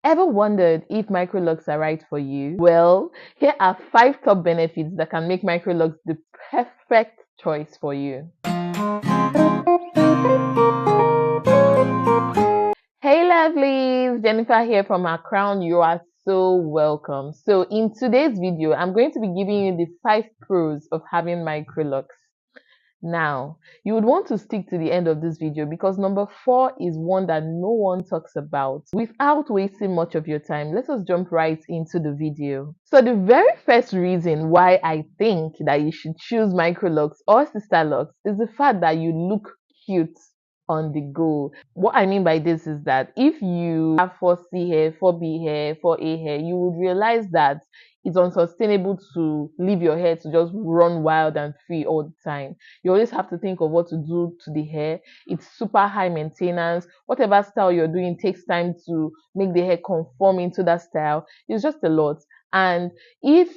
Ever wondered if Microlocs are right for you? Well, here are 5 top benefits that can make Microlocs the perfect choice for you. Hey lovelies, Jennifer here from Our Crown. You are so welcome. So in today's video, I'm going to be giving you the 5 pros of having Microlocs. Now, you would want to stick to the end of this video because number 4 is one that no one talks about. Without wasting much of your time, let us jump right into the video. So the very first reason why I think that you should choose Microlocs or Sisterlocks is the fact that you look cute on the go. What I mean by this is that if you have 4C hair, 4B hair, 4A hair, you would realize that it's unsustainable to leave your hair to just run wild and free all the time. You always have to think of what to do to the hair. It's super high maintenance. Whatever style you're doing takes time to make the hair conform into that style. It's just a lot. And if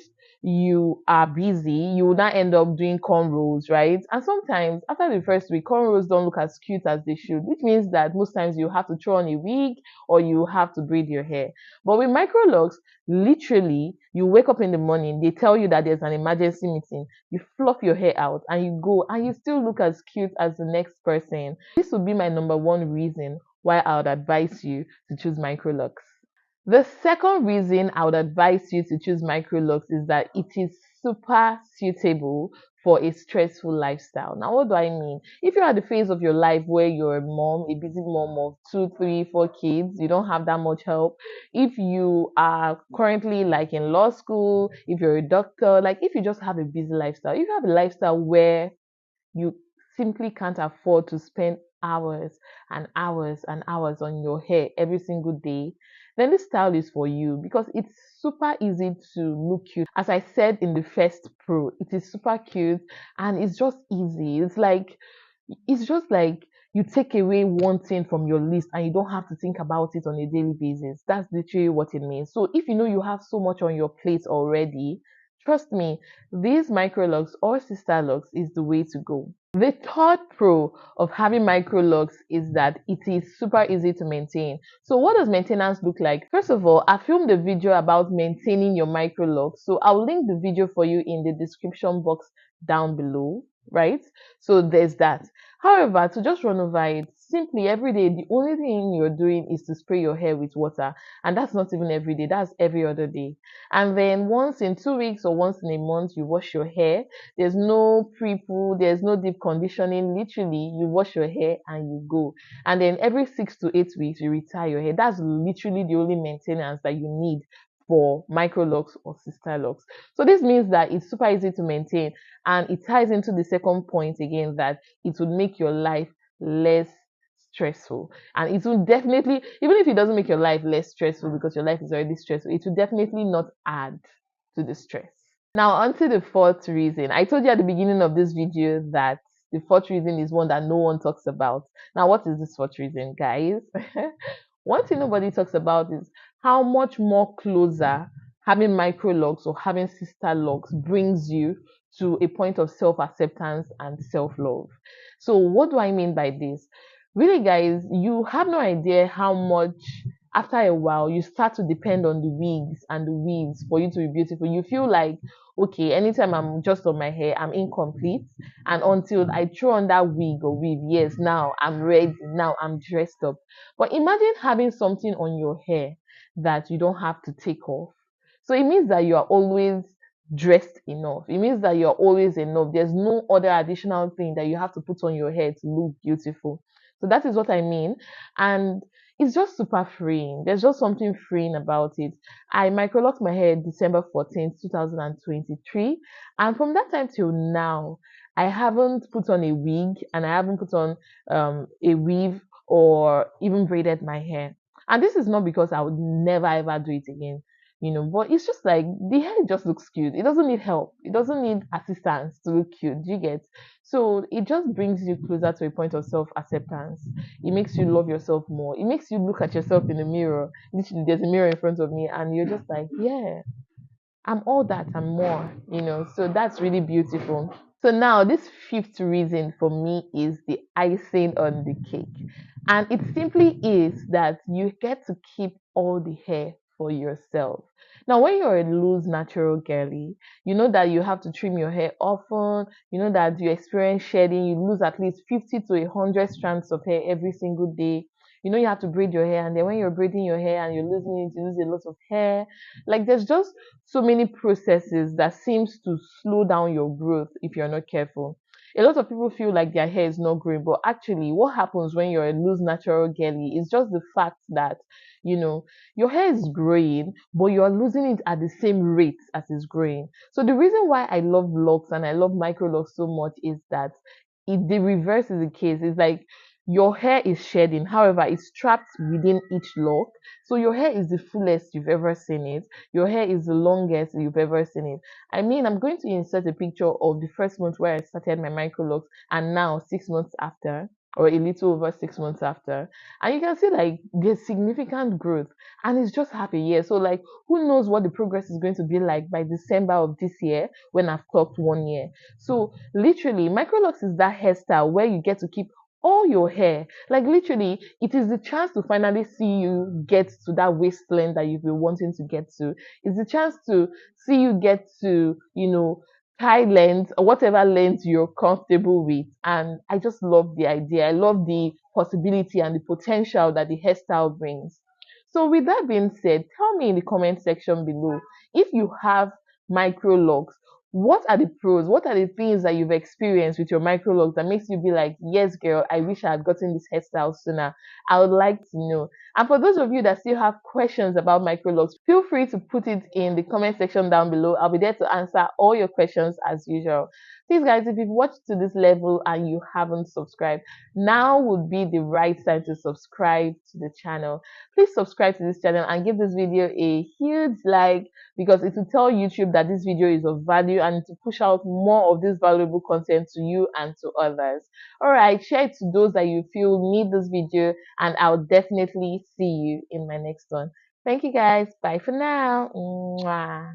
you are busy, you will not end up doing cornrows, right? And sometimes after the first week, cornrows don't look as cute as they should, which means that most times you have to throw on a wig or you have to braid your hair. But with Microlocs, literally, you wake up in the morning, they tell you that there's an emergency meeting, you fluff your hair out and you go and you still look as cute as the next person. This would be my number 1 reason why I would advise you to choose Microlocs. The second reason I would advise you to choose Microlocs is that it is super suitable for a stressful lifestyle. Now, what do I mean? If you're at the phase of your life where you're a mom, a busy mom of 2, 3, 4 kids, you don't have that much help. If you are currently like in law school, if you're a doctor, like if you just have a busy lifestyle, if you have a lifestyle where you simply can't afford to spend hours and hours and hours on your hair every single day, then this style is for you because it's super easy to look cute. As I said in the first pro, it is super cute and it's just easy. It's just like you take away one thing from your list and you don't have to think about it on a daily basis. That's literally what it means. So if you know you have so much on your plate already, trust me, these Microlocs or Sisterlocks is the way to go. The third pro of having Microlocs is that it is super easy to maintain. So what does maintenance look like? First of all, I filmed a video about maintaining your Microlocs. So I'll link the video for you in the description box down below, right? So there's that. However, to just run over it, simply every day, the only thing you're doing is to spray your hair with water. And that's not even every day, that's every other day. And then once in 2 weeks or once in a month, you wash your hair. There's no pre-poo, there's no deep conditioning. Literally, you wash your hair and you go. And then every 6 to 8 weeks, you retire your hair. That's literally the only maintenance that you need for Microlocs or Sisterlocks. So this means that it's super easy to maintain, and it ties into the second point again that it would make your life less stressful. And it will definitely, even if it doesn't make your life less stressful because your life is already stressful, it will definitely not add to the stress. Now on to the fourth reason. I told you at the beginning of this video that the fourth reason is one that no one talks about. Now what is this fourth reason, guys? One thing nobody talks about is how much more closer having Microlocs or having Sisterlocks brings you to a point of self-acceptance and self-love. So what do I mean by this? Really, guys, you have no idea how much after a while you start to depend on the wigs and the weaves for you to be beautiful. You feel like, okay, anytime I'm just on my hair, I'm incomplete. And until I throw on that wig or weave, yes, now I'm ready, now I'm dressed up. But imagine having something on your hair that you don't have to take off. So it means that you are always dressed enough. It means that you're always enough. There's no other additional thing that you have to put on your hair to look beautiful. So that is what I mean. And it's just super freeing. There's just something freeing about it. I microlocked my hair December 14th, 2023. And from that time till now, I haven't put on a wig and I haven't put on a weave or even braided my hair. And this is not because I would never ever do it again, but it's just like the hair just looks cute. It doesn't need help. It doesn't need assistance to look cute. Do you get? So it just brings you closer to a point of self-acceptance. It makes you love yourself more. It makes you look at yourself in the mirror. Literally, there's a mirror in front of me and you're just like, yeah, I'm all that and more, so that's really beautiful. So now this fifth reason for me is the icing on the cake. And it simply is that you get to keep all the hair for yourself. Now, when you're a loose natural girly, you know that you have to trim your hair often, you know that you experience shedding, you lose at least 50 to 100 strands of hair every single day. You know you have to braid your hair, and then when you're braiding your hair and you're losing it, you lose a lot of hair. Like there's just so many processes that seems to slow down your growth if you're not careful. A lot of people feel like their hair is not growing, but actually what happens when you're a loose natural girly is just the fact that you know your hair is growing, but you're losing it at the same rate as it's growing. So the reason why I love locks and I love microlocks so much is that the reverse is the case. It's like your hair is shedding, however it's trapped within each lock. So your hair is the fullest you've ever seen it, your hair is the longest you've ever seen it. I mean, I'm going to insert a picture of the first month where I started my microlocs and now 6 months after, or a little over 6 months after. And you can see like there's significant growth and it's just half a year. So like who knows what the progress is going to be like by December of this year when I've clocked 1 year. So literally microlocs is that hairstyle where you get to keep all your hair. Like literally, it is the chance to finally see you get to that waistline that you've been wanting to get to. It's the chance to see you get to, tie length or whatever length you're comfortable with. And I just love the idea. I love the possibility and the potential that the hairstyle brings. So with that being said, tell me in the comment section below if you have micro locks. What are the pros? What are the things that you've experienced with your microlocs that makes you be like, yes, girl, I wish I had gotten this hairstyle sooner? I would like to know. And for those of you that still have questions about microlocs, feel free to put it in the comment section down below. I'll be there to answer all your questions as usual. Please, guys, if you've watched to this level and you haven't subscribed, now would be the right time to subscribe to the channel. Please subscribe to this channel and give this video a huge like, because it will tell YouTube that this video is of value and to push out more of this valuable content to you and to others. All right, share it to those that you feel need this video, and I'll definitely see you in my next one. Thank you guys. Bye for now. Mwah.